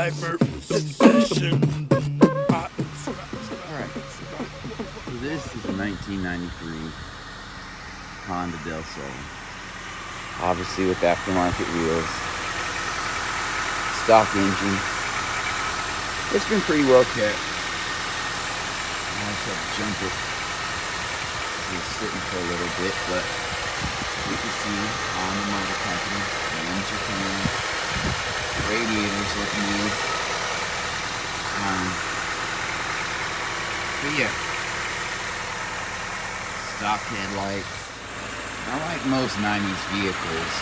Lifer Succession. Alright, so this is a 1993 Honda Del Sol. Obviously with aftermarket wheels. Stock engine. It's been pretty well kept. I just have to jump it. It's sitting for a little bit, but you can see on the motor company, the engine clean, radiators look new. But yeah, stock headlights. I like most 90s vehicles.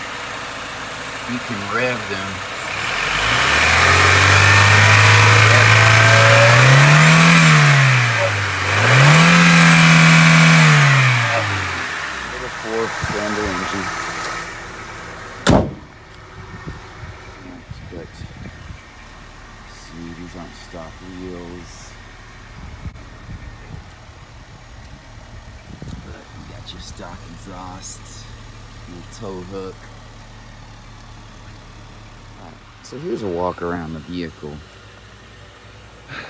You can rev them. Little 4-cylinder engine. But see, these aren't stock wheels. But you got your stock exhaust, little tow hook. Right, so here's a walk around the vehicle.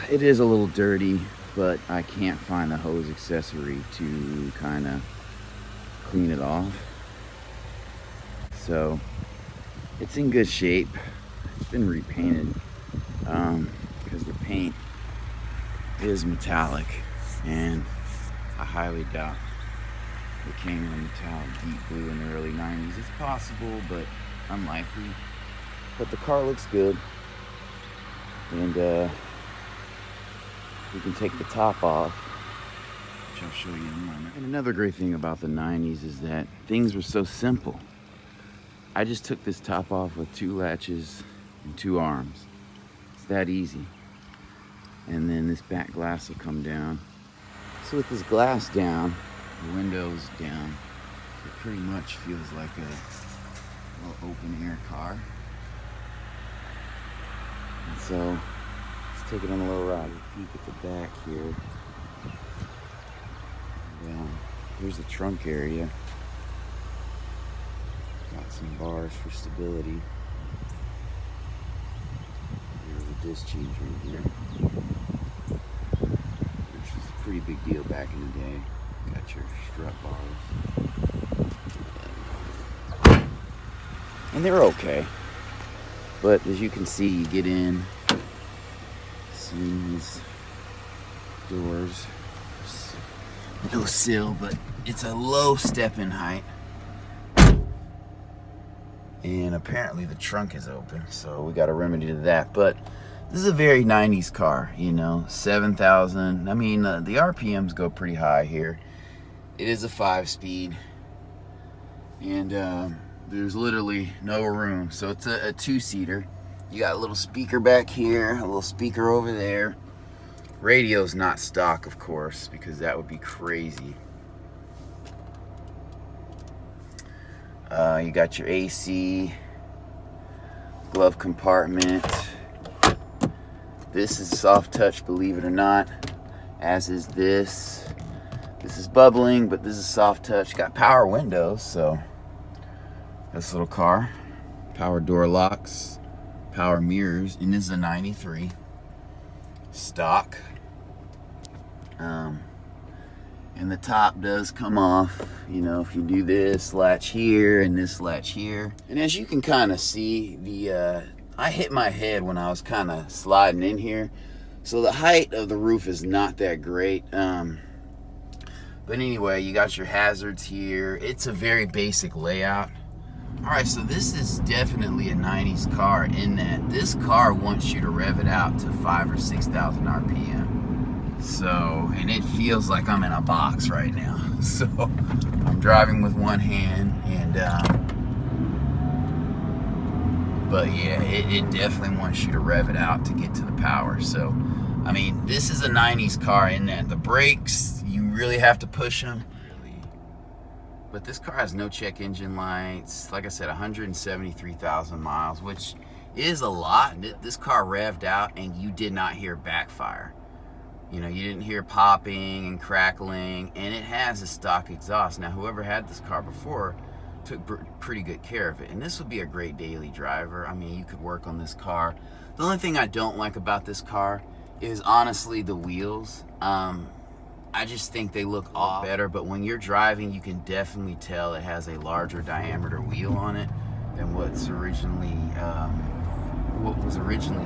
It is a little dirty, but I can't find the hose accessory to kind of clean it off. So it's in good shape. It's been repainted because the paint is metallic, and I highly doubt it came in a metallic deep blue in the early 90s. It's possible, but unlikely. But the car looks good, and we can take the top off, which I'll show you in a moment. And another great thing about the 90s is that things were so simple. I just took this top off with 2 latches and 2 arms. It's that easy. And then this back glass will come down. So with this glass down, the windows down, it pretty much feels like a little open air car. And so let's take it on a little ride. Peek at the back here. Yeah, here's the trunk area. Got some bars for stability. There's a disc change right here, which is a pretty big deal back in the day. Got your strut bars. And they're okay. But as you can see, you get in, see these doors. No sill, but it's a low step-in height. And apparently the trunk is open, so we got a remedy to that. But this is a very 90s car, you know, 7,000. I mean, the RPMs go pretty high here. It is a 5-speed, and there's literally no room. So it's a 2-seater. You got a little speaker back here, a little speaker over there. Radio's not stock, of course, because that would be crazy. You got your AC, glove compartment. This is soft touch, believe it or not, as is this. This is bubbling, but this is soft touch. Got power windows, so this little car. Power door locks, power mirrors, and this is a 93 stock. And the top does come off, you know, if you do this latch here and this latch here. And as you can kind of see, I hit my head when I was kind of sliding in here. So the height of the roof is not that great. But anyway, you got your hazards here. It's a very basic layout. All right, so this is definitely a 90s car in that this car wants you to rev it out to 5,000 or 6,000 RPM. So, and it feels like I'm in a box right now. So I'm driving with one hand, and but yeah, it definitely wants you to rev it out to get to the power. So I mean, this is a 90s car in that the brakes, you really have to push them. But this car has no check engine lights. Like I said, 173,000 miles, which is a lot. This car revved out and you did not hear backfire. You know, you didn't hear popping and crackling, and it has a stock exhaust. Now, whoever had this car before took pretty good care of it, and this would be a great daily driver. I mean, you could work on this car. The only thing I don't like about this car is honestly the wheels. I just think they look a lot better, but when you're driving, you can definitely tell it has a larger diameter wheel on it than what was originally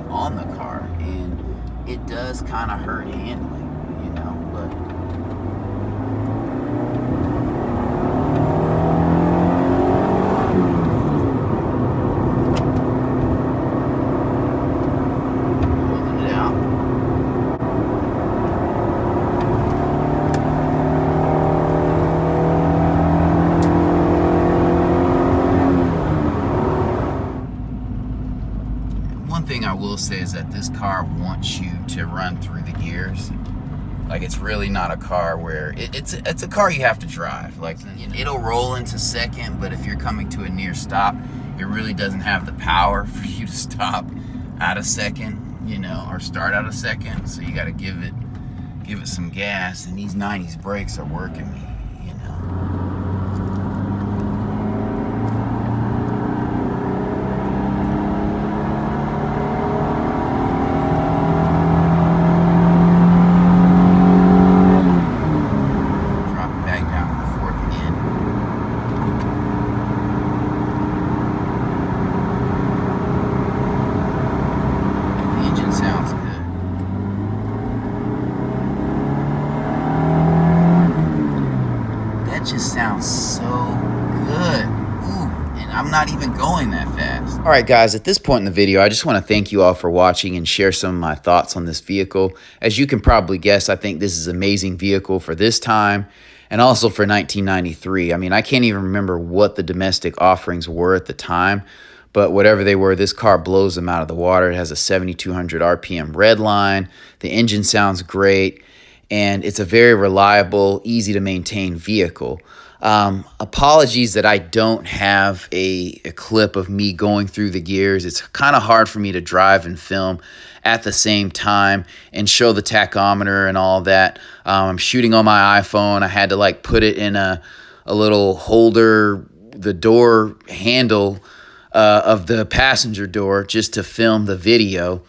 on the car, and it does kind of hurt handling, you know, but thing I will say is that this car wants you to run through the gears. Like, it's really not a car where it's a car you have to drive. Like, you know, it'll roll into second, but if you're coming to a near stop, it really doesn't have the power for you to stop at a second, you know, or start at a second. So you got to give it some gas, and these 90s brakes are working me, you know. Just sounds so good. Ooh, and I'm not even going that fast. All right, guys, at this point in the video, I just want to thank you all for watching and share some of my thoughts on this vehicle. As you can probably guess, I think this is an amazing vehicle for this time and also for 1993. I mean, I can't even remember what the domestic offerings were at the time, but whatever they were, this car blows them out of the water. It has a 7,200 RPM Redline. The engine sounds great. And it's a very reliable, easy to maintain vehicle. Apologies that I don't have a clip of me going through the gears. It's kind of hard for me to drive and film at the same time and show the tachometer and all that. I'm shooting on my iPhone. I had to like put it in a little holder, the door handle of the passenger door, just to film the video.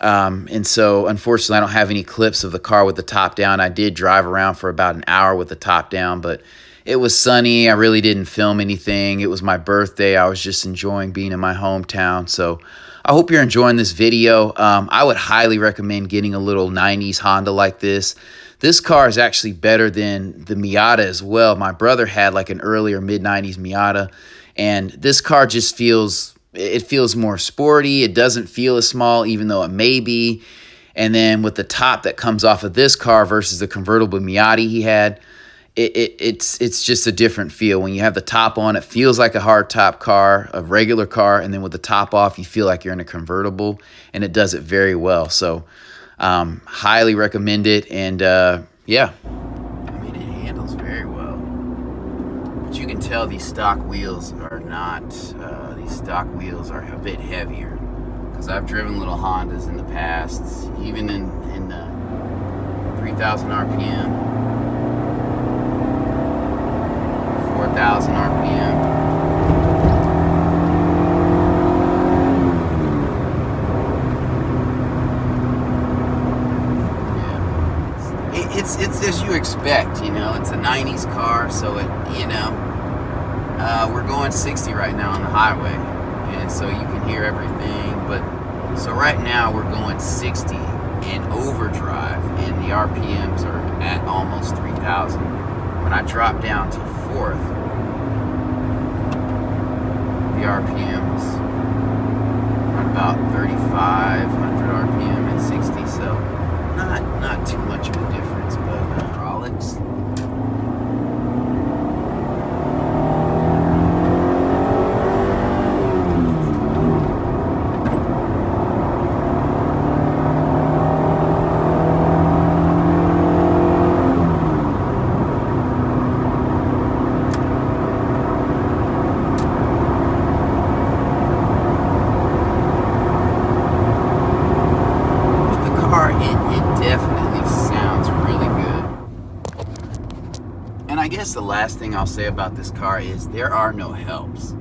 And so, unfortunately, I don't have any clips of the car with the top down. I did drive around for about an hour with the top down, but it was sunny. I really didn't film anything. It was my birthday. I was just enjoying being in my hometown. So I hope you're enjoying this video. I would highly recommend getting a little 90s Honda like this. This car is actually better than the Miata as well. My brother had like an earlier mid-90s Miata, and this car just feels... It feels more sporty. It doesn't feel as small, even though it may be. And then with the top that comes off of this car versus the convertible Miata he had, it's just a different feel. When you have the top on, it feels like a hardtop car, a regular car. And then with the top off, you feel like you're in a convertible. And it does it very well. So highly recommend it. And yeah. I mean, it handles very well. But you can tell these stock wheels are not... These stock wheels are a bit heavier, because I've driven little Hondas in the past, even in the 3,000 RPM, 4,000 RPM. Yeah, it's as you expect, you know. It's a 90s car, so it, you know. We're going 60 right now on the highway, and so you can hear everything. But so right now we're going 60 in overdrive, and the RPMs are at almost 3,000. When I drop down to fourth, the RPMs are about 3,500 RPM at 60. So not too much of a difference, but hydraulics. I guess the last thing I'll say about this car is there are no helps.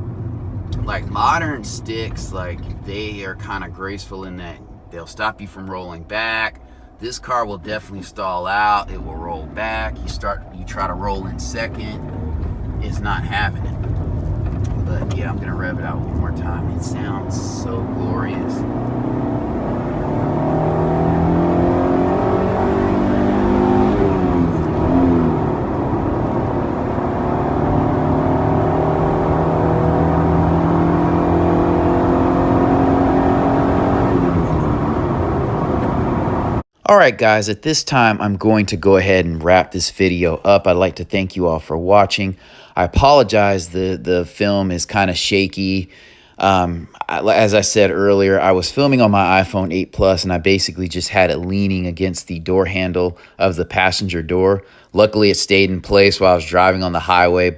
Like modern sticks, like they are kind of graceful in that They'll stop you from rolling back. This car will definitely stall out. It will roll back. You try to roll in second. It's not having it. But yeah, I'm gonna rev it out one more time. It sounds so glorious. All right, guys, at this time, I'm going to go ahead and wrap this video up. I'd like to thank you all for watching. I apologize, the film is kind of shaky. As I said earlier, I was filming on my iPhone 8 Plus, and I basically just had it leaning against the door handle of the passenger door. Luckily, it stayed in place while I was driving on the highway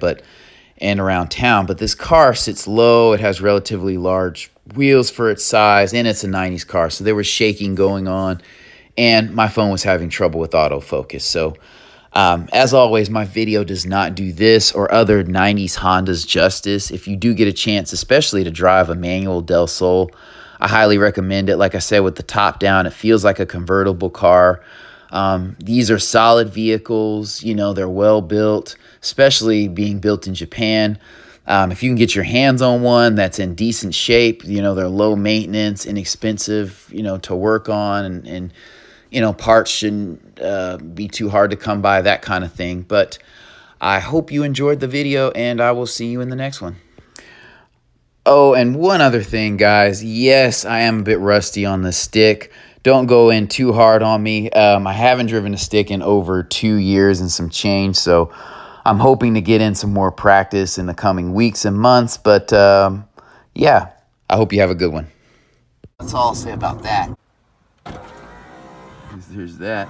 and around town. But this car sits low. It has relatively large wheels for its size, and it's a 90s car, so there was shaking going on. And my phone was having trouble with autofocus. So as always, my video does not do this or other 90s Hondas justice. If you do get a chance, especially to drive a manual Del Sol, I highly recommend it. Like I said, with the top down, it feels like a convertible car. These are solid vehicles. You know, they're well built, especially being built in Japan. If you can get your hands on one that's in decent shape, you know, they're low maintenance, inexpensive, you know, to work on, and you know, parts shouldn't be too hard to come by, that kind of thing. But I hope you enjoyed the video, and I will see you in the next one. Oh, and one other thing, guys. Yes, I am a bit rusty on the stick. Don't go in too hard on me. I haven't driven a stick in over 2 years and some change, so I'm hoping to get in some more practice in the coming weeks and months. But yeah, I hope you have a good one. That's all I'll say about that. There's that.